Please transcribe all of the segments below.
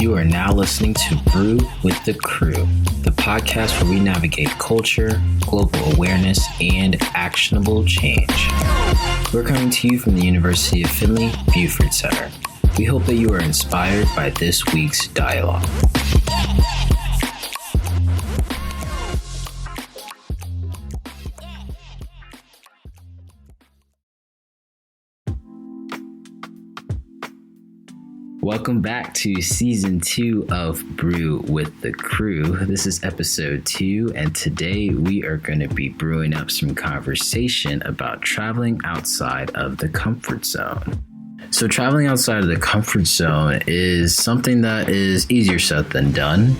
You are now listening to Brew with the Crew, the podcast where we navigate culture, global awareness, and actionable change. We're coming to you from the University of Findlay Buford Center. We hope that you are inspired by this week's dialogue. Welcome back to Season 2 of Brew with the Crew. This is Episode 2, and today we are going to be brewing up some conversation about traveling outside of the comfort zone. So traveling outside of the comfort zone is something that is easier said than done,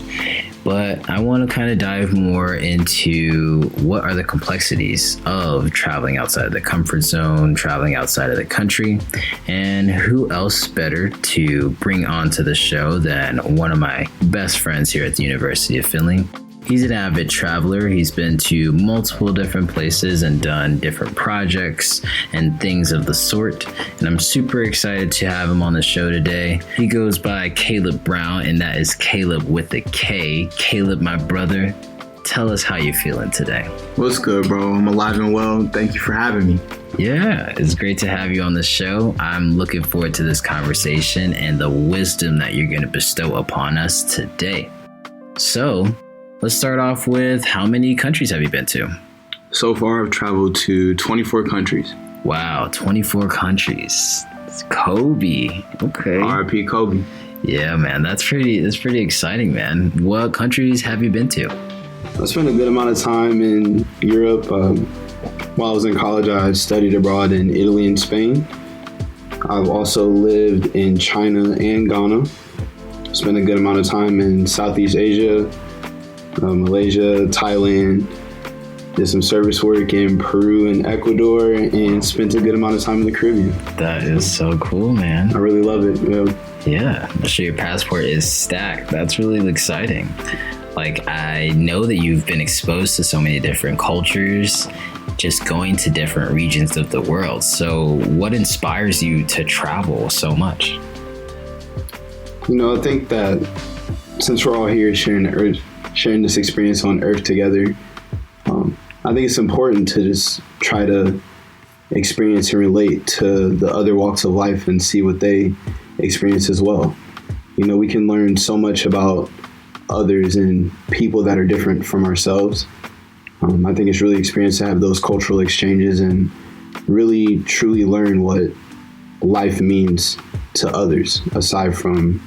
but I want to kind of dive more into what are the complexities of traveling outside of the comfort zone, traveling outside of the country, and who else better to bring onto the show than one of my best friends here at the University of Findlay. He's an avid traveler. He's been to multiple different places and done different projects and things of the sort. And I'm super excited to have him on the show today. He goes by Kaleb Brown, and that is Kaleb with a K. Kaleb, my brother, tell us how you're feeling today. What's good, bro? I'm alive and well. Thank you for having me. Yeah, it's great to have you on the show. I'm looking forward to this conversation and the wisdom that you're going to bestow upon us today. So, let's start off with, how many countries have you been to? So far, I've traveled to 24 countries. Wow, 24 countries. It's Kobe. Okay. R.I.P. Kobe. Yeah, man, that's pretty exciting, man. What countries have you been to? I spent a good amount of time in Europe. While I was in college, I studied abroad in Italy and Spain. I've also lived in China and Ghana. Spent a good amount of time in Southeast Asia, Malaysia, Thailand, did some service work in Peru and Ecuador, and spent a good amount of time in the Caribbean. That is so cool, man. I really love it. Yeah, I'm sure your passport is stacked. That's really exciting. Like, I know that you've been exposed to so many different cultures, just going to different regions of the world. So what inspires you to travel so much? I think that since we're all here sharing this experience on Earth together, I think it's important to just try to experience and relate to the other walks of life and see what they experience as well. We can learn so much about others and people that are different from ourselves. I think it's really experience to have those cultural exchanges and really truly learn what life means to others aside from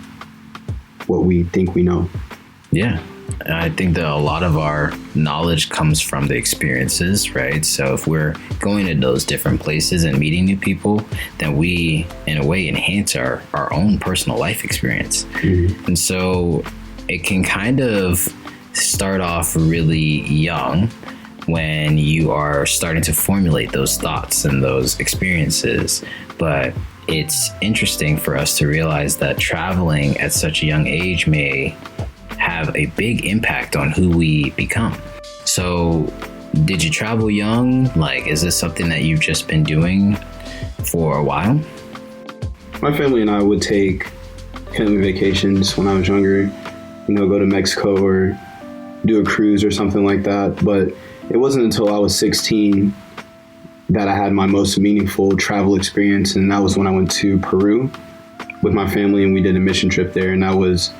what we think we know. Yeah. I think that a lot of our knowledge comes from the experiences, right? So if we're going to those different places and meeting new people, then we, in a way, enhance our own personal life experience. Mm-hmm. And so it can kind of start off really young when you are starting to formulate those thoughts and those experiences. But it's interesting for us to realize that traveling at such a young age may have a big impact on who we become. So did you travel young? Like, is this something that you've just been doing for a while? My family and I would take family vacations when I was younger, go to Mexico or do a cruise or something like that. But it wasn't until I was 16 that I had my most meaningful travel experience. And that was when I went to Peru with my family and we did a mission trip there. And that was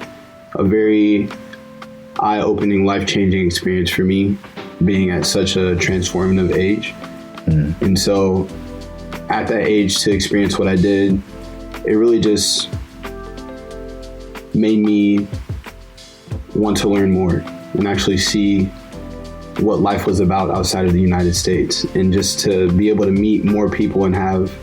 a very eye-opening, life-changing experience for me, being at such a transformative age. And so at that age, to experience what I did, it really just made me want to learn more and actually see what life was about outside of the United States, and just to be able to meet more people and have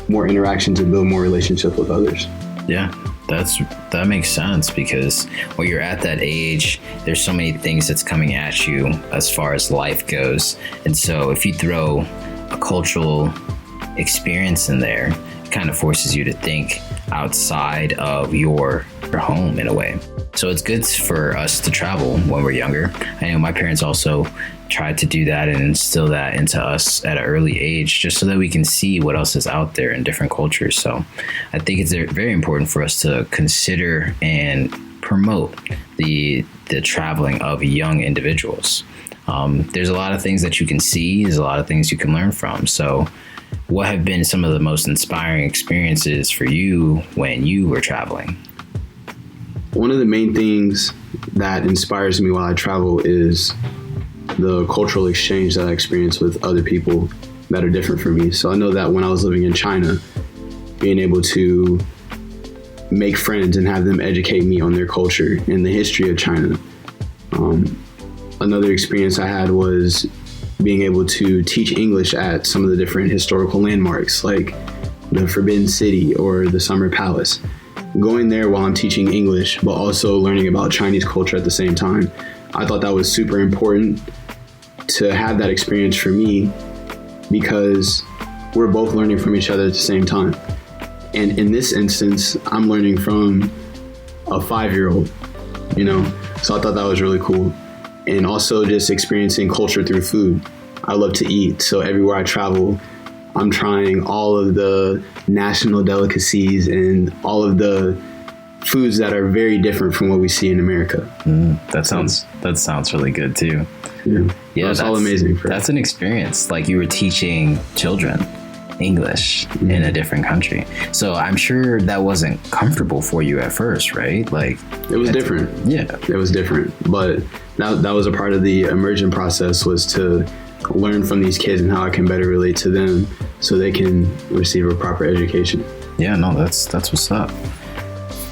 more interactions and build more relationships with others. Yeah. That makes sense, because when you're at that age, there's so many things that's coming at you as far as life goes. And so if you throw a cultural experience in there, it kind of forces you to think outside of your home in a way. So it's good for us to travel when we're younger. I know my parents also tried to do that and instill that into us at an early age, just so that we can see what else is out there in different cultures. So I think it's very important for us to consider and promote the traveling of young individuals. There's a lot of things that you can see. There's a lot of things you can learn from. So what have been some of the most inspiring experiences for you when you were traveling? One of the main things that inspires me while I travel is the cultural exchange that I experience with other people that are different from me. So I know that when I was living in China, being able to make friends and have them educate me on their culture and the history of China. Another experience I had was being able to teach English at some of the different historical landmarks, like the Forbidden City or the Summer Palace. Going there while I'm teaching English, but also learning about Chinese culture at the same time. I thought that was super important to have that experience for me, because we're both learning from each other at the same time. And in this instance, I'm learning from a 5-year-old, So I thought that was really cool. And also just experiencing culture through food. I love to eat, so everywhere I travel, I'm trying all of the national delicacies and all of the foods that are very different from what we see in America. That sounds really good too. Yeah, that's all amazing. That's an experience. Like, you were teaching children English in a different country. So I'm sure that wasn't comfortable for you at first, right? Like, it was different. Yeah, it was different. But that was a part of the immersion process, was to learn from these kids and how I can better relate to them so they can receive a proper education. Yeah, no, that's what's up.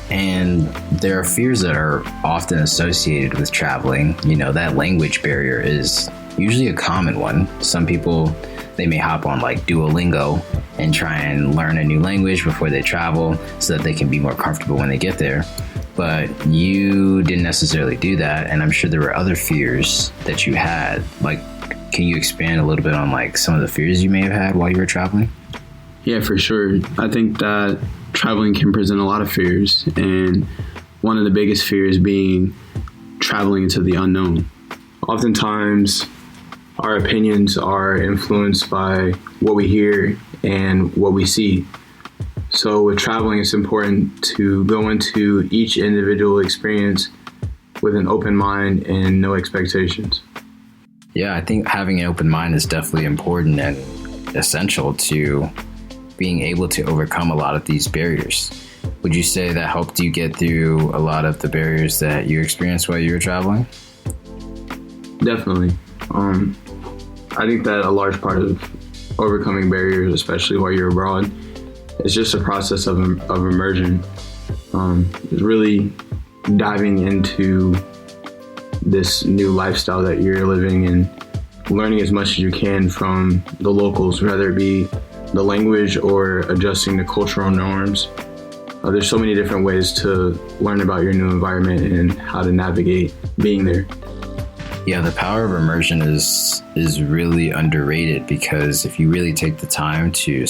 And there are fears that are often associated with traveling. That language barrier is usually a common one. Some people, they may hop on like Duolingo and try and learn a new language before they travel so that they can be more comfortable when they get there. But you didn't necessarily do that. And I'm sure there were other fears that you had. Like, can you expand a little bit on like some of the fears you may have had while you were traveling? Yeah, for sure. I think that traveling can present a lot of fears. And one of the biggest fears being traveling into the unknown. Oftentimes, our opinions are influenced by what we hear and what we see. So with traveling, it's important to go into each individual experience with an open mind and no expectations. Yeah, I think having an open mind is definitely important and essential to being able to overcome a lot of these barriers. Would you say that helped you get through a lot of the barriers that you experienced while you were traveling? Definitely. I think that a large part of overcoming barriers, especially while you're abroad, is just a process of immersion. It's really diving into this new lifestyle that you're living and learning as much as you can from the locals, whether it be the language or adjusting to cultural norms. There's so many different ways to learn about your new environment and how to navigate being there. Yeah, the power of immersion is really underrated, because if you really take the time to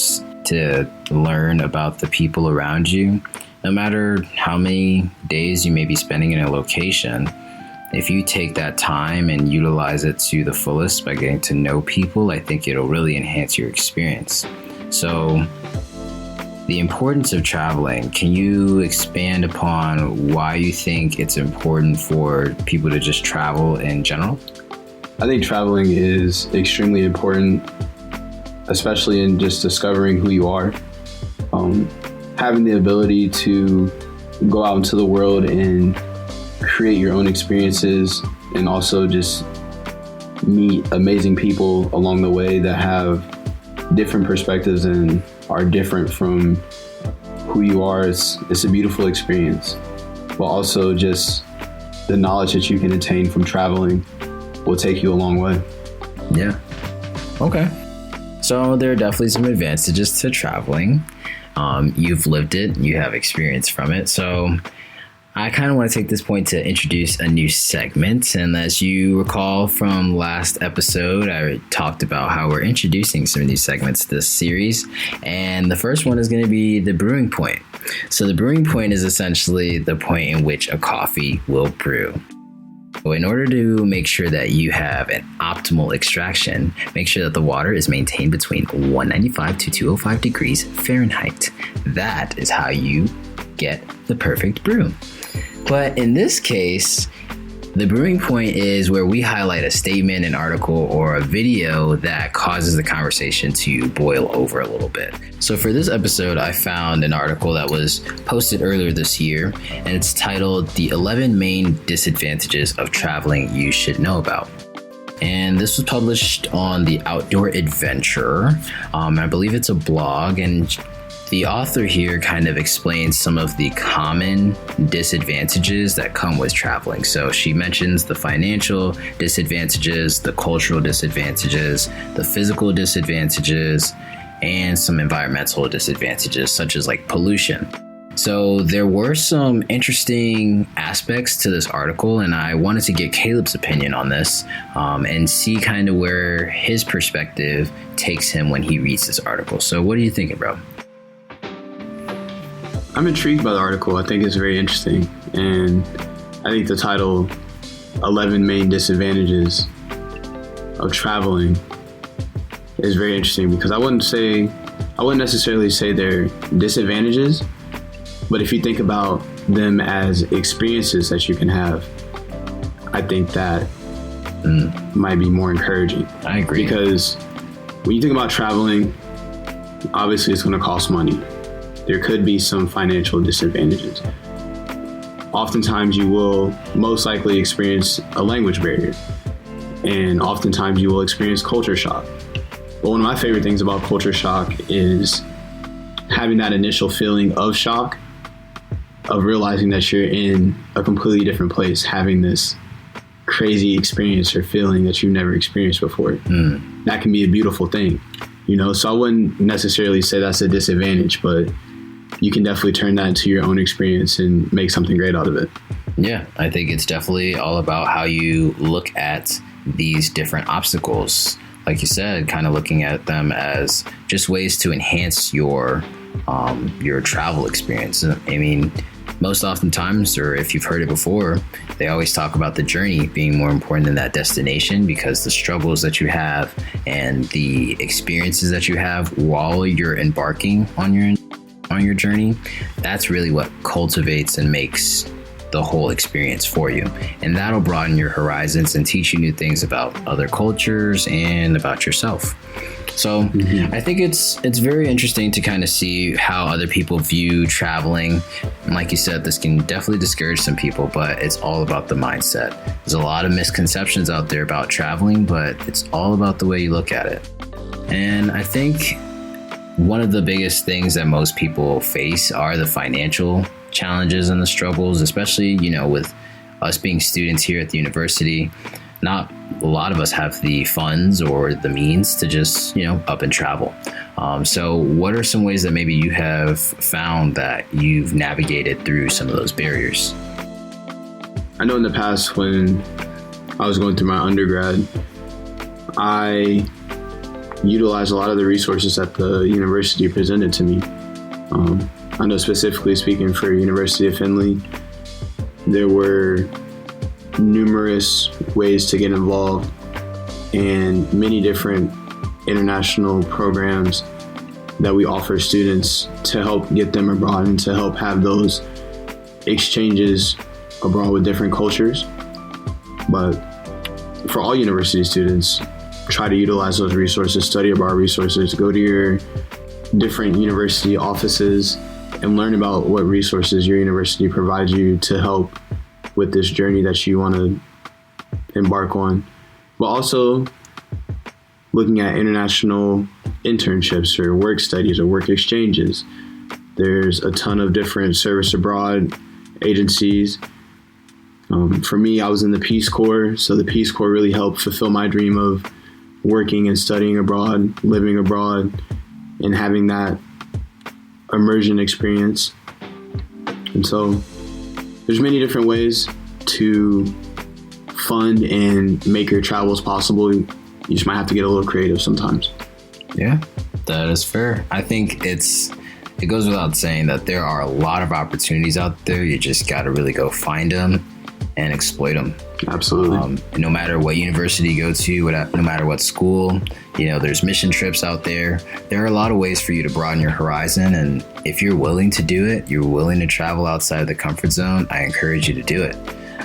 learn about the people around you, no matter how many days you may be spending in a location, if you take that time and utilize it to the fullest by getting to know people, I think it'll really enhance your experience. So the importance of traveling, can you expand upon why you think it's important for people to just travel in general? I think traveling is extremely important, especially in just discovering who you are. Having the ability to go out into the world and create your own experiences, and also just meet amazing people along the way that have different perspectives and are different from who you are. It's a beautiful experience. But also just the knowledge that you can attain from traveling will take you a long way. Yeah. Okay. So there are definitely some advantages to traveling. You've lived it, you have experience from it. So I kind of want to take this point to introduce a new segment. And as you recall from last episode, I talked about how we're introducing some new segments to this series. And the first one is going to be the Brewing Point. So the brewing point is essentially the point in which a coffee will brew. In order to make sure that you have an optimal extraction, make sure that the water is maintained between 195 to 205 degrees Fahrenheit. That is how you get the perfect brew. But in this case, the brewing point is where we highlight a statement, an article, or a video that causes the conversation to boil over a little bit. So for this episode, I found an article that was posted earlier this year, and it's titled "The 11 Main Disadvantages of Traveling You Should Know About." And this was published on the Outdoor Adventurer. I believe it's a blog, and the author here kind of explains some of the common disadvantages that come with traveling. So she mentions the financial disadvantages, the cultural disadvantages, the physical disadvantages, and some environmental disadvantages, such as like pollution. So there were some interesting aspects to this article, and I wanted to get Kaleb's opinion on this and see kind of where his perspective takes him when he reads this article. So what are you thinking, bro? I'm intrigued by the article. I think it's very interesting. And I think the title, 11 Main Disadvantages of Traveling, is very interesting because I wouldn't necessarily say they're disadvantages, but if you think about them as experiences that you can have, I think that might be more encouraging. I agree. Because when you think about traveling, obviously it's going to cost money. There could be some financial disadvantages. Oftentimes you will most likely experience a language barrier, and oftentimes you will experience culture shock. But one of my favorite things about culture shock is having that initial feeling of shock, of realizing that you're in a completely different place, having this crazy experience or feeling that you've never experienced before. That can be a beautiful thing, so I wouldn't necessarily say that's a disadvantage, but you can definitely turn that into your own experience and make something great out of it. Yeah, I think it's definitely all about how you look at these different obstacles. Like you said, kind of looking at them as just ways to enhance your travel experience. I mean, most oftentimes, or if you've heard it before, they always talk about the journey being more important than that destination, because the struggles that you have and the experiences that you have while you're embarking on your journey, that's really what cultivates and makes the whole experience for you. And that'll broaden your horizons and teach you new things about other cultures and about yourself. So I think it's very interesting to kind of see how other people view traveling. And like you said, this can definitely discourage some people, but it's all about the mindset. There's a lot of misconceptions out there about traveling, but it's all about the way you look at it. And I think one of the biggest things that most people face are the financial challenges and the struggles, especially, with us being students here at the university. Not a lot of us have the funds or the means to just, up and travel. So what are some ways that maybe you have found that you've navigated through some of those barriers? I know in the past when I was going through my undergrad, I utilized a lot of the resources that the university presented to me. I know specifically speaking for University of Findlay, there were numerous ways to get involved and many different international programs that we offer students to help get them abroad and to help have those exchanges abroad with different cultures. But for all university students, try to utilize those resources, study abroad resources, go to your different university offices and learn about what resources your university provides you to help with this journey that you want to embark on. But also looking at international internships or work studies or work exchanges. There's a ton of different service abroad agencies. For me, I was in the Peace Corps, so the Peace Corps really helped fulfill my dream of working and studying abroad, living abroad, and having that immersion experience. And so there's many different ways to fund and make your travels possible. You just might have to get a little creative sometimes. Yeah, that is fair. I think it's it goes without saying that there are a lot of opportunities out there. You just got to really go find them and exploit them. Absolutely. No matter what university you go to, no matter what school, there's mission trips out there. There are a lot of ways for you to broaden your horizon. And if you're willing to do it, you're willing to travel outside of the comfort zone, I encourage you to do it.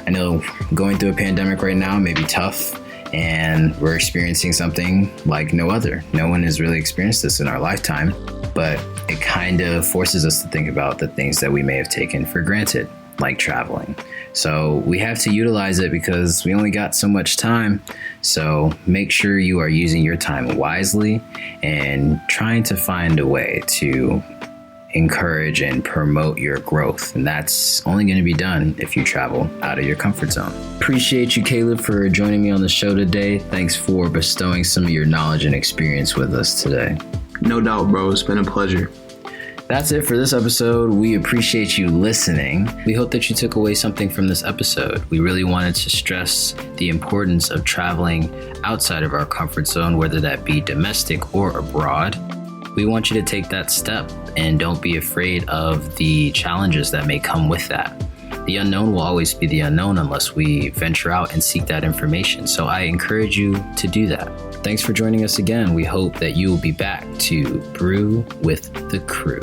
I know going through a pandemic right now may be tough, and we're experiencing something like no other. No one has really experienced this in our lifetime, but it kind of forces us to think about the things that we may have taken for granted, like traveling. So we have to utilize it because we only got so much time. So make sure you are using your time wisely and trying to find a way to encourage and promote your growth. And that's only going to be done if you travel out of your comfort zone. Appreciate you, Kaleb, for joining me on the show today. Thanks for bestowing some of your knowledge and experience with us today. No doubt, bro. It's been a pleasure. That's it for this episode. We appreciate you listening. We hope that you took away something from this episode. We really wanted to stress the importance of traveling outside of our comfort zone, whether that be domestic or abroad. We want you to take that step and don't be afraid of the challenges that may come with that. The unknown will always be the unknown unless we venture out and seek that information. So I encourage you to do that. Thanks for joining us again. We hope that you will be back to Brew with the Crew.